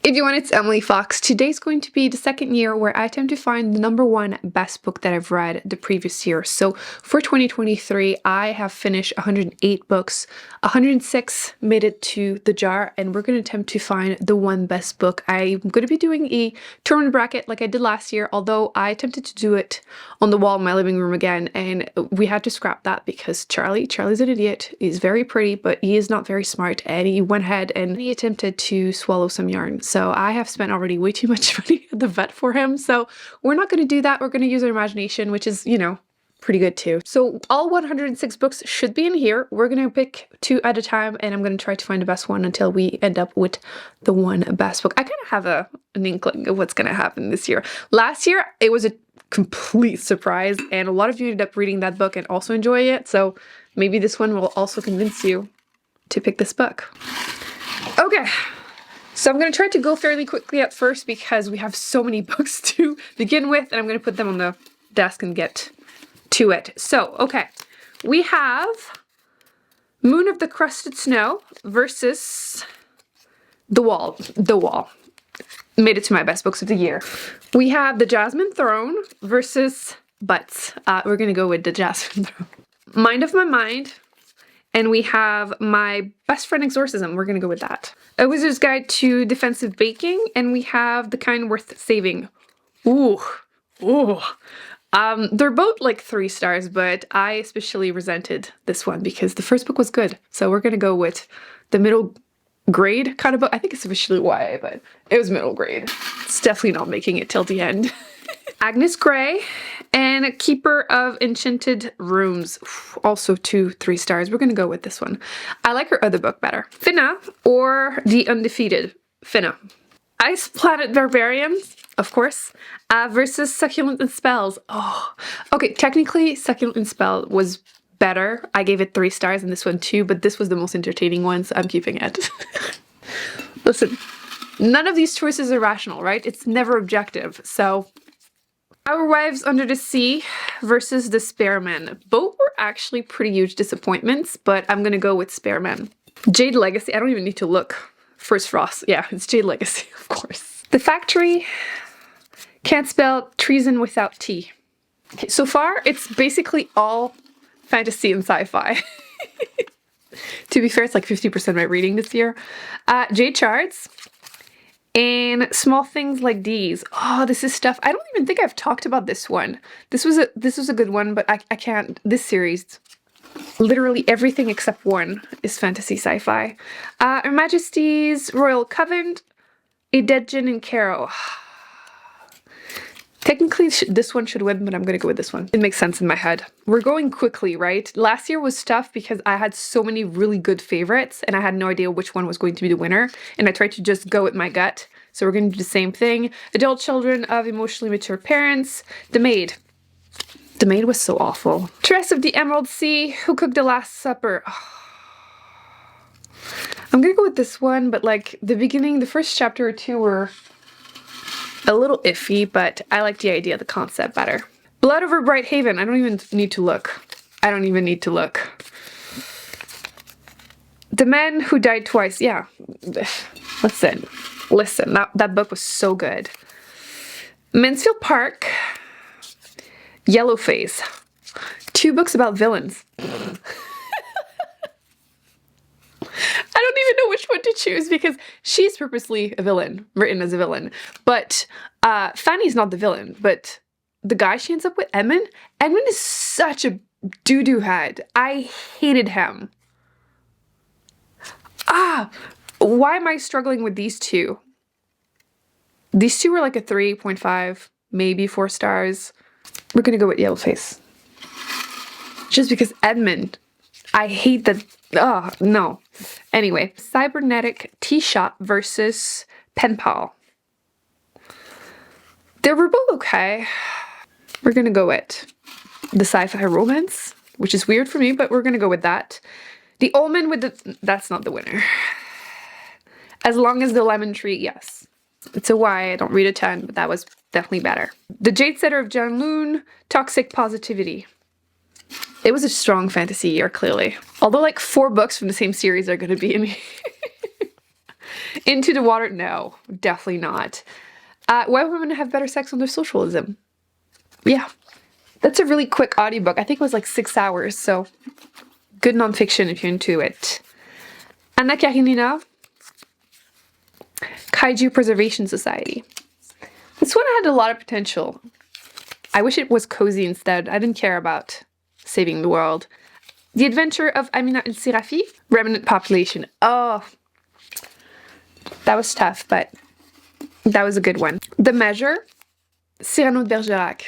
Everyone, it's Emily Fox. Today's going to be the second year where I attempt to find the #1 best book that I've read the previous year. So for 2023, I have finished 108 books, 106 made it to the jar, and we're going to attempt to find the one best book. I'm going to be doing a tournament bracket like I did last year, although I attempted to do it on the wall in my living room again, and we had to scrap that because Charlie's an idiot. He's very pretty, but he is not very smart, and he went ahead and he attempted to swallow some yarn. So I have spent already way too much money at the vet for him, so we're not going to do that. We're going to use our imagination, which is, you know, pretty good too. So all 106 books should be in here. We're going to pick 2 at a time, and I'm going to try to find the best one until we end up with the one best book. I kind of have an inkling of what's going to happen this year. Last year, it was a complete surprise, and a lot of you ended up reading that book and also enjoying it, so maybe this one will also convince you to pick this book. Okay. So I'm going to try to go fairly quickly at first because we have so many books to begin with, and I'm going to put them on the desk and get to it. So, okay, we have Moon of the Crusted Snow versus The Wall. The Wall. Made it to my best books of the year. We have The Jasmine Throne versus Butts. We're going to go with The Jasmine Throne. Mind of My Mind. And we have My Best Friend Exorcism. We're going to go with that. A Wizard's Guide to Defensive Baking. And we have The Kind Worth Saving. Ooh. Ooh. They're both like 3 stars, but I especially resented this one because the first book was good. So we're going to go with the middle grade kind of book. I think it's officially YA, but it was middle grade. It's definitely not making it till the end. Agnes Grey and Keeper of Enchanted Rooms. Also 2 3 stars. We're going to go with this one. I like her other book better. Finna or The Undefeated. Finna. Ice Planet Barbarians, of course, versus Succulent and Spells. Oh, okay, technically Succulent and Spell was better. I gave it 3 stars in this one too, but this was the most entertaining one, so I'm keeping it. Listen, none of these choices are rational, right? It's never objective, so... Our Wives Under the Sea versus The Spiderman. Both were actually pretty huge disappointments, but I'm gonna go with Spiderman. Jade Legacy, I don't even need to look. First Frost, yeah, it's Jade Legacy, of course. The Factory, Can't Spell Treason Without T. Okay, so far, it's basically all fantasy and sci-fi. To be fair, it's like 50% of my reading this year. Jade Shards. And Small Things Like These. Oh, this is stuff. I don't even think I've talked about this one. This was a good one, but I can't. This series, literally everything except one is fantasy sci-fi. Her Majesty's Royal Covenant, A Dead Gin and Caro. Technically, this one should win, but I'm going to go with this one. It makes sense in my head. We're going quickly, right? Last year was tough because I had so many really good favorites and I had no idea which one was going to be the winner. And I tried to just go with my gut. So we're going to do the same thing. Adult Children of Emotionally Mature Parents. The Maid. The Maid was so awful. Tress of the Emerald Sea. Who Cooked the Last Supper? Oh. I'm going to go with this one, but like the beginning, the first chapter or 2 were a little iffy, but I like the idea of the concept better. Blood Over Bright Haven. I don't even need to look. I don't even need to look. The Man Who Died Twice. Yeah. Listen. That book was so good. Mansfield Park. Yellowface. 2 books about villains. I don't even know which one to choose because she's purposely a villain, written as a villain. But Fanny's not the villain, but the guy she ends up with, Edmund is such a doo-doo head. I hated him. Why am I struggling with these 2? These 2 were like a 3.5, maybe 4 stars. We're gonna go with Yellowface. Just because Edmund, I hate that. Oh, no. Anyway, Cybernetic Tea-Shop versus Pen Pal. They were both okay. We're gonna go with the sci-fi romance, which is weird for me, but we're gonna go with that. The Omen with the... That's not the winner. As Long as the Lemon Tree, yes. It's a Y, I don't read a ton, but that was definitely better. The Jade Setter of John Loon, Toxic Positivity. It was a strong fantasy year, clearly. Although like 4 books from the same series are going to be in here. Into the Water? No, definitely not. Why Women Have Better Sex Under Socialism. Yeah, that's a really quick audiobook. I think it was like 6 hours, so good nonfiction if you're into it. Anna Karenina, Kaiju Preservation Society. This one had a lot of potential. I wish it was cozy instead. I didn't care about saving the world. The Adventure of Amina and Sirafi, Remnant Population. Oh, that was tough, but that was a good one. The Measure, Cyrano de Bergerac.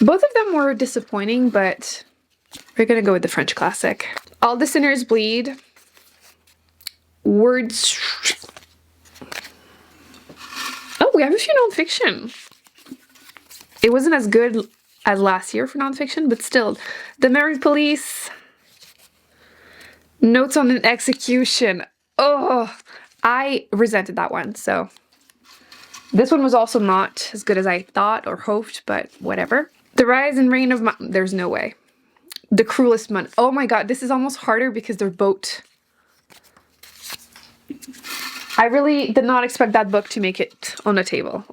Both of them were disappointing, but we're gonna go with the French classic. All the Sinners Bleed, Words. Oh, we have a few nonfiction. It wasn't as good as last year for nonfiction, but still. The Married Police, Notes on an Execution. Oh, I resented that one, so. This one was also not as good as I thought or hoped, but whatever. The Rise and Reign of there's no way. The Cruelest Month. Oh my god, this is almost harder because they're both. I really did not expect that book to make it on the table.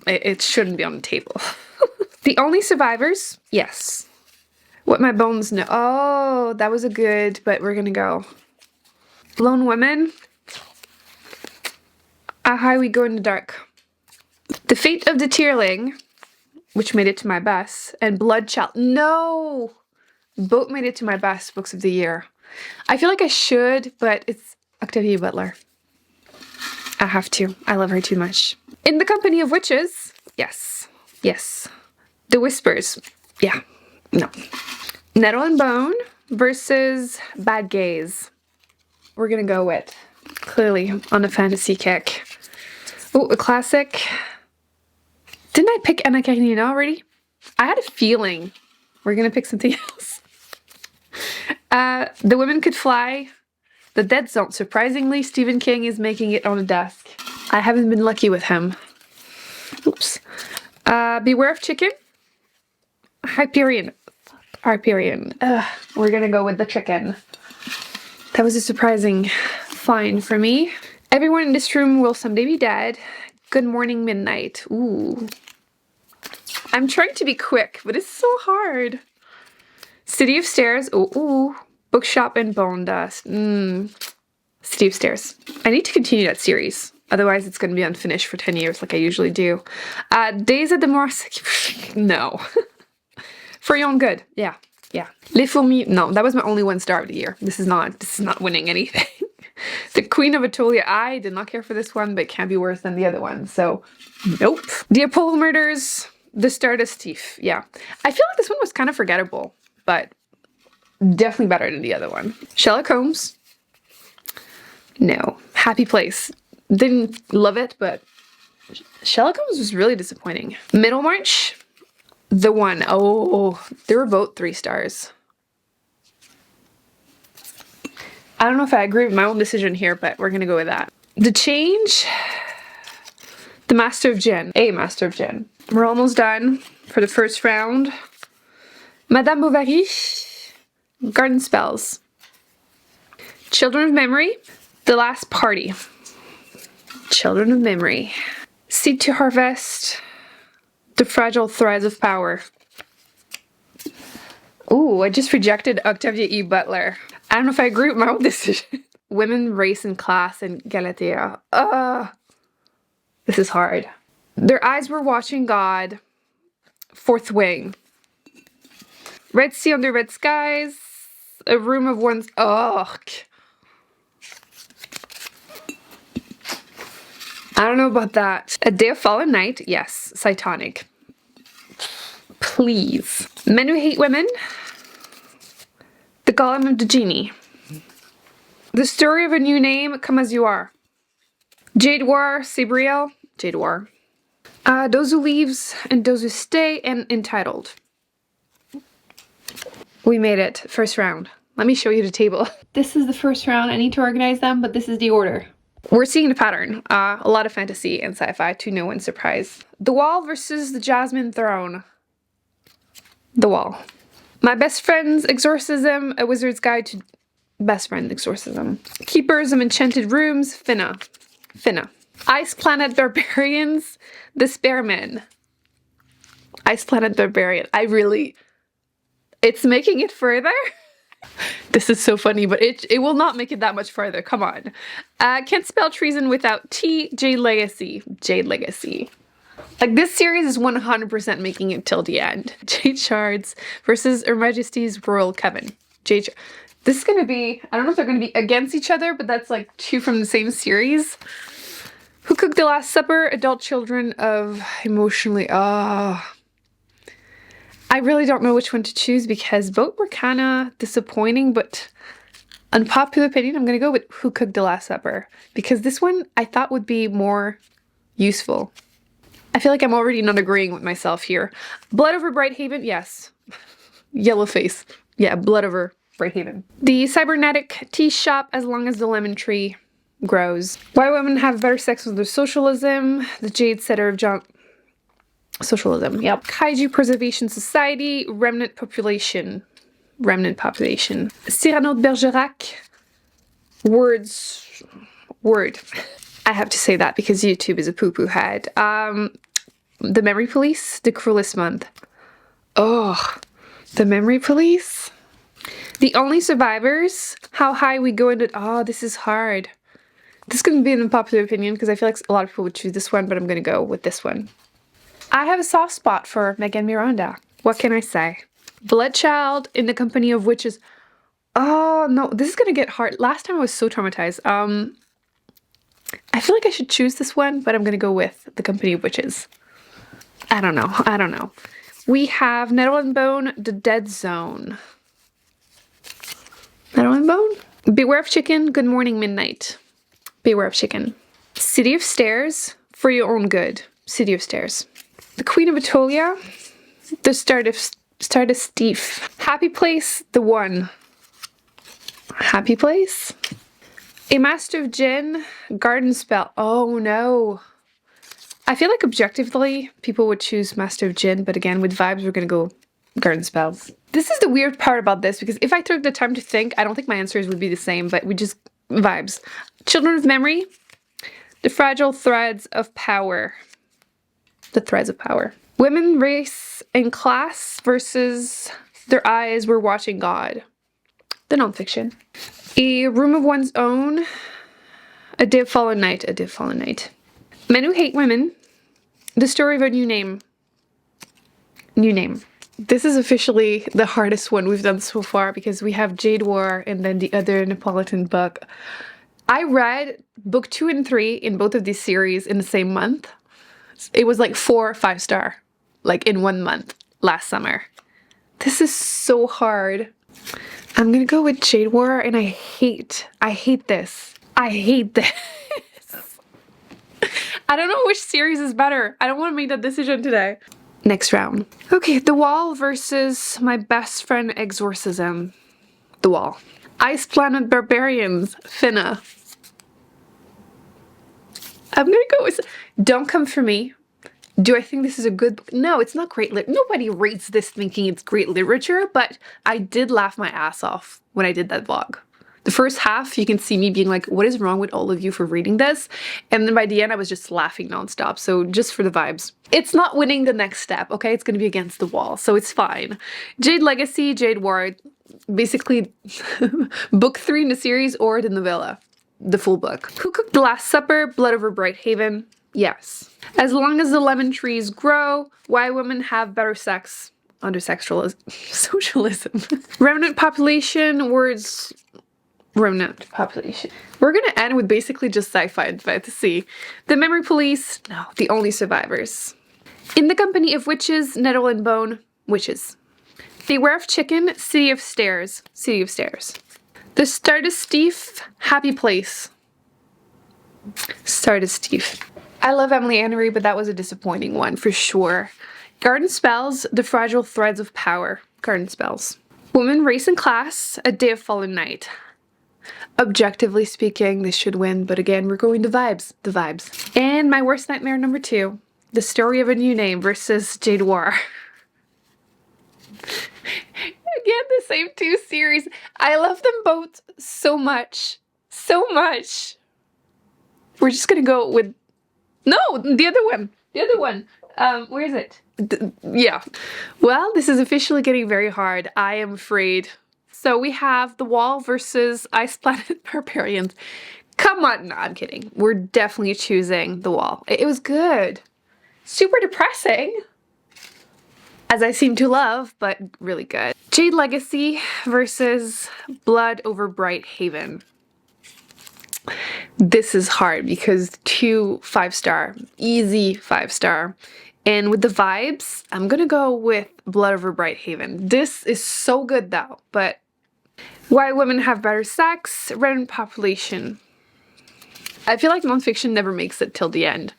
It shouldn't be on the table. The Only Survivors, yes. What My Bones Know. Oh, that was a good, but we're gonna go. Lone Women. A High We Go in the Dark. The Fate of the Tierling, which made it to my best, and Bloodchild. No! Both made it to my best books of the year. I feel like I should, but it's Octavia Butler. I have to. I love her too much. In the Company of Witches. Yes. Yes. The Whispers. Yeah. No. Nettle and Bone versus Bad Gaze. We're gonna go with, clearly, on a fantasy kick. Oh, a classic. Didn't I pick Anna Karenina already? I had a feeling we're gonna pick something else. The Women Could Fly. The Dead Zone. Surprisingly, Stephen King is making it on a desk. I haven't been lucky with him. Oops. Beware of Chicken. Hyperion. Hyperion. We're gonna go with the chicken. That was a surprising find for me. Everyone in This Room Will Someday Be Dead. Good Morning Midnight. Ooh. I'm trying to be quick, but it's so hard. City of Stairs. Ooh. Bookshop and Bone Dust. City of Stairs. I need to continue that series. Otherwise, it's going to be unfinished for 10 years like I usually do. Days at the Morse. No. For Your Own Good. Yeah. Yeah. Les Fourmis. No, that was my only 1 star of the year. This is not winning anything. The Queen of Atolia. I did not care for this one, but it can't be worse than the other one. So, nope. The Apollo Murders. The Stardust Thief. Yeah. I feel like this one was kind of forgettable, but definitely better than the other one. Sherlock Holmes. No. Happy Place. Didn't love it, but Sherlock Holmes was really disappointing. Middlemarch. The One. Oh, they were both 3 stars. I don't know if I agree with my own decision here, but we're gonna go with that. The Change. The Master of Jen. A Master of Jen. We're almost done for the first round. Madame Bovary. Garden Spells. Children of Memory. The Last Party. Children of Memory. Seed to Harvest. The Fragile Threads of Power. Ooh, I just rejected Octavia E. Butler. I don't know if I agree with my own decision. Women, Race and Class, and Galatea. This is hard. Their Eyes Were Watching God. Fourth Wing. Red Sea Under Red Skies. A Room of One's... Ugh. I don't know about that. A Day of Fallen Night. Yes. Cytonic. Please. Men Who Hate Women. The Golem of the Genie. The Story of a New Name. Come As You Are. Jade War. Sabriel. Jade War. Those Who Leaves and Those Who Stay, and Entitled. We made it. First round. Let me show you the table. This is the first round. I need to organize them, but this is the order. We're seeing the pattern. A lot of fantasy and sci-fi, to no one's surprise. The Wall versus the Jasmine Throne. The Wall. My Best Friend's Exorcism, A Wizard's Guide to best friend exorcism. Keepers of Enchanted Rooms, Finna. Ice Planet Barbarians, the Spiderman. Ice Planet Barbarian. It's making it further. This is so funny, but it will not make it that much further. Come on. Can't spell treason without T. Jade Legacy. Like, this series is 100% making it till the end. Jade Shards versus Her Majesty's Royal Coven. This is gonna be, I don't know if they're gonna be against each other, but that's like two from the same series. Who Cooked the Last Supper? Adult Children of Emotionally. I really don't know which one to choose because both were kind of disappointing, but unpopular opinion, I'm gonna go with Who Cooked the Last Supper because this one I thought would be more useful. I feel like I'm already not agreeing with myself here. Blood Over Brighthaven, yes. Yellow face. Yeah, Blood Over Brighthaven. The Cybernetic Tea Shop, As Long as the Lemon Tree Grows. Why Women Have Better Sex with Their Socialism. The Jade Setter of John... Socialism, yep. Kaiju Preservation Society. Remnant Population. Cyrano de Bergerac. Word. I have to say that because YouTube is a poo-poo head. The Memory Police, The Cruelest Month. Oh, The Memory Police. The Only Survivors, How High We Go Into... Oh, this is hard. This is going to be an unpopular opinion because I feel like a lot of people would choose this one, but I'm going to go with this one. I have a soft spot for Megan Miranda. What can I say? Bloodchild, In the Company of Witches. Oh, no, this is going to get hard. Last time I was so traumatized. I feel like I should choose this one, but I'm going to go with The Company of Witches. I don't know. We have Nettle and Bone, The Dead Zone. Nettle and Bone? Beware of Chicken, Good Morning Midnight. Beware of Chicken. City of Stairs, For Your Own Good. City of Stairs. The Queen of Atolia, The Stardust Thief. Happy Place, The One. Happy Place. A Master of Gin, Garden Spell. Oh no. I feel like objectively people would choose Master of Gin, but again with vibes we're gonna go Garden Spell. This is the weird part about this because if I took the time to think, I don't think my answers would be the same, but we just vibes. Children of Memory, The Fragile Threads of Power. The Threads of Power. Women, Race, and Class versus Their Eyes Were Watching God. The nonfiction. A Room of One's Own. A Day of Fallen Night. Men Who Hate Women. The Story of a New Name. This is officially the hardest one we've done so far because we have Jade War and then the other Neapolitan book. I read book 2 and 3 in both of these series in the same month. It was like 4 or 5 star, like in 1 month last summer. This is so hard. I'm gonna go with Jade War and I hate this. I don't know which series is better. I don't want to make that decision today. Next round. Okay, The Wall versus My Best Friend Exorcism. The Wall. Ice Planet Barbarians, Finna. I'm gonna go with Don't Come For Me. Do I think this is a good book? No, it's not great nobody rates this thinking it's great literature, but I did laugh my ass off when I did that vlog. The first half, you can see me being like, what is wrong with all of you for reading this? And then by the end, I was just laughing nonstop. So just for the vibes. It's not winning the next step, okay? It's going to be against the wall, so it's fine. Jade Legacy, Jade War, basically book 3 in the series or the novella, the full book. Who Cooked the Last Supper, Blood Over Brighthaven, yes. As Long as the Lemon Trees Grow, Why Women Have Better Sex Under Socialism. Remnant Population, Remnant Population. We're gonna end with basically just sci-fi and fantasy. The Memory Police, no, The Only Survivors. In the Company of Witches, Nettle and Bone, Witches. Beware of Chicken, City of Stairs. The Stardust Thief, Happy Place. Stardust Thief. I love Emily Annery, but that was a disappointing one for sure. Garden Spells, The Fragile Threads of Power. Garden Spells. Woman, Race, and Class, A Day of Fallen Night. Objectively speaking, this should win, but again, we're going to vibes. The vibes. And my worst nightmare number 2, The Story of a New Name versus Jade War. again, the same two series. I love them both so much. So much. We're just gonna go with... No, the other one. The other one. Where is it? Yeah. Well, this is officially getting very hard. I am afraid. So we have The Wall versus Ice Planet Barbarians. Come on. No, I'm kidding. We're definitely choosing The Wall. It was good. Super depressing, as I seem to love, but really good. Jade Legacy versus Blood over Bright Haven. This is hard because 2 5-star, easy 5-star. And with the vibes, I'm gonna go with Blood over Bright Haven. This is so good though, but why women have better sex, remnant population. I feel like nonfiction never makes it till the end.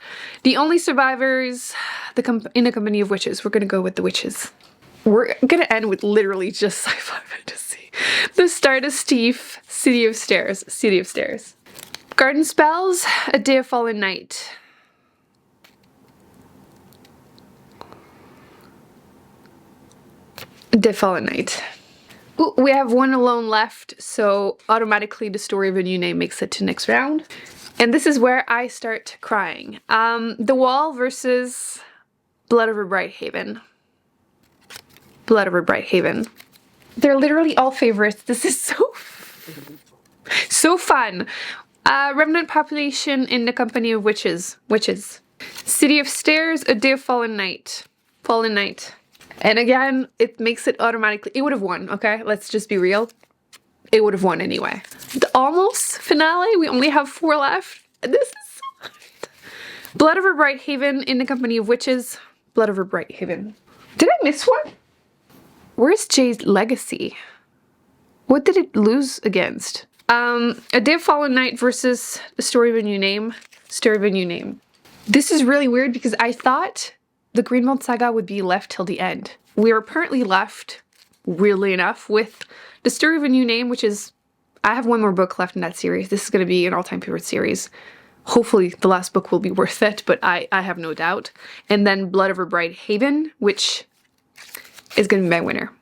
The only survivors, in a company of witches. We're gonna go with the witches. We're gonna end with literally just sci-fi fantasy. The Stardust Thief, City of Stairs, City of Stairs. Garden Spells, A Day of Fallen Night. A Day of Fallen Night. Ooh, we have one alone left, so automatically the Story of a New Name makes it to next round. And this is where I start crying. The Wall versus Blood over Bright Haven. Blood over Bright Haven. They're literally all favorites. This is so fun. Remnant population in the company of witches. Witches. City of Stairs, A Day of Fallen Night. Fallen Night. And again, it makes it automatically... It would have won, okay? Let's just be real. It would have won anyway. The almost finale, we only have 4 left. This is so hard. Blood over Bright Haven, In the Company of Witches. Blood over Bright Haven. Did I miss one? Where's Jay's Legacy? What did it lose against? A Day of Fallen Night versus The Story of a New Name. Story of a New Name. This is really weird because I thought the Greenwald Saga would be left till the end. We are apparently left, weirdly enough, with The Story of a New Name, which is... I have one more book left in that series. This is going to be an all-time favorite series. Hopefully the last book will be worth it, but I have no doubt. And then Blood over Bright Haven, which is going to be my winner.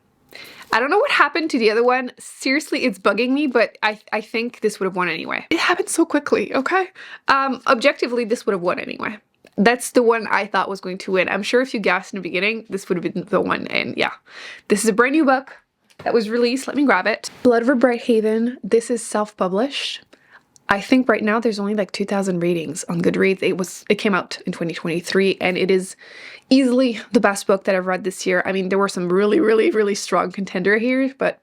I don't know what happened to the other one. Seriously, it's bugging me, but I think this would have won anyway. It happened so quickly, okay? Objectively, this would have won anyway. That's the one I thought was going to win. I'm sure if you guessed in the beginning, this would have been the one. And yeah, this is a brand new book that was released. Let me grab it. Blood over Bright Haven. This is self-published. I think right now there's only like 2,000 ratings on Goodreads. It came out in 2023 and it is easily the best book that I've read this year. I mean, there were some really strong contender here, but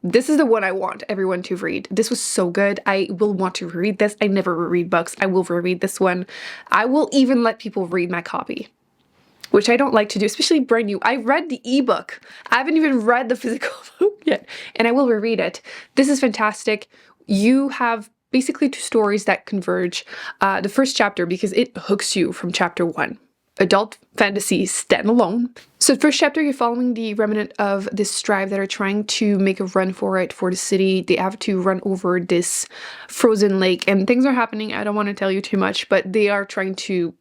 this is the one I want everyone to read. This was so good. I will want to read this. I never reread books. I will reread this one. I will even let people read my copy, which I don't like to do, especially brand new. I read the ebook. I haven't even read the physical book yet, and I will reread it. This is fantastic. You have basically 2 stories that converge. The first chapter, because it hooks you from chapter 1. Adult fantasy standalone. So the first chapter, you're following the remnant of this tribe that are trying to make a run for it, for the city. They have to run over this frozen lake and things are happening. I don't want to tell you too much, but they are trying to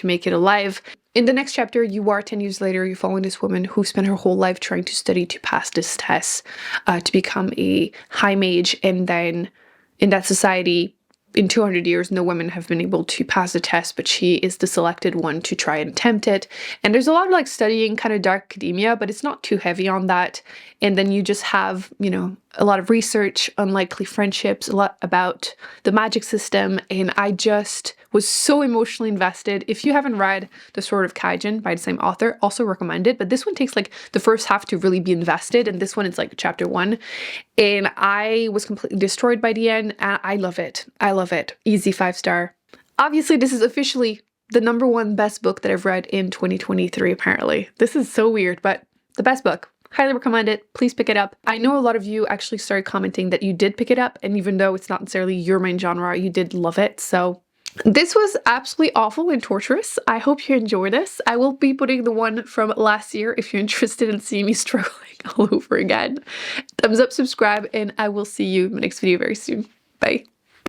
make it alive. In the next chapter, you are 10 years later, you're following this woman who spent her whole life trying to study to pass this test, to become a high mage, and then in that society, in 200 years, no women have been able to pass the test, but she is the selected one to try and attempt it. And there's a lot of like studying, kind of dark academia, but it's not too heavy on that. And then you just have, you know, a lot of research, unlikely friendships, a lot about the magic system. And I just was so emotionally invested. If you haven't read The Sword of Kaijin by the same author, also recommend it. But this one takes like the first half to really be invested. And this one is like chapter 1. And I was completely destroyed by the end. I love it. I love it. Easy 5-star. Obviously, this is officially the #1 best book that I've read in 2023, apparently. This is so weird, but the best book. Highly recommend it. Please pick it up. I know a lot of you actually started commenting that you did pick it up, and even though it's not necessarily your main genre, you did love it. So this was absolutely awful and torturous. I hope you enjoy this. I will be putting the one from last year if you're interested in seeing me struggling all over again. Thumbs up, subscribe, and I will see you in my next video very soon. Bye.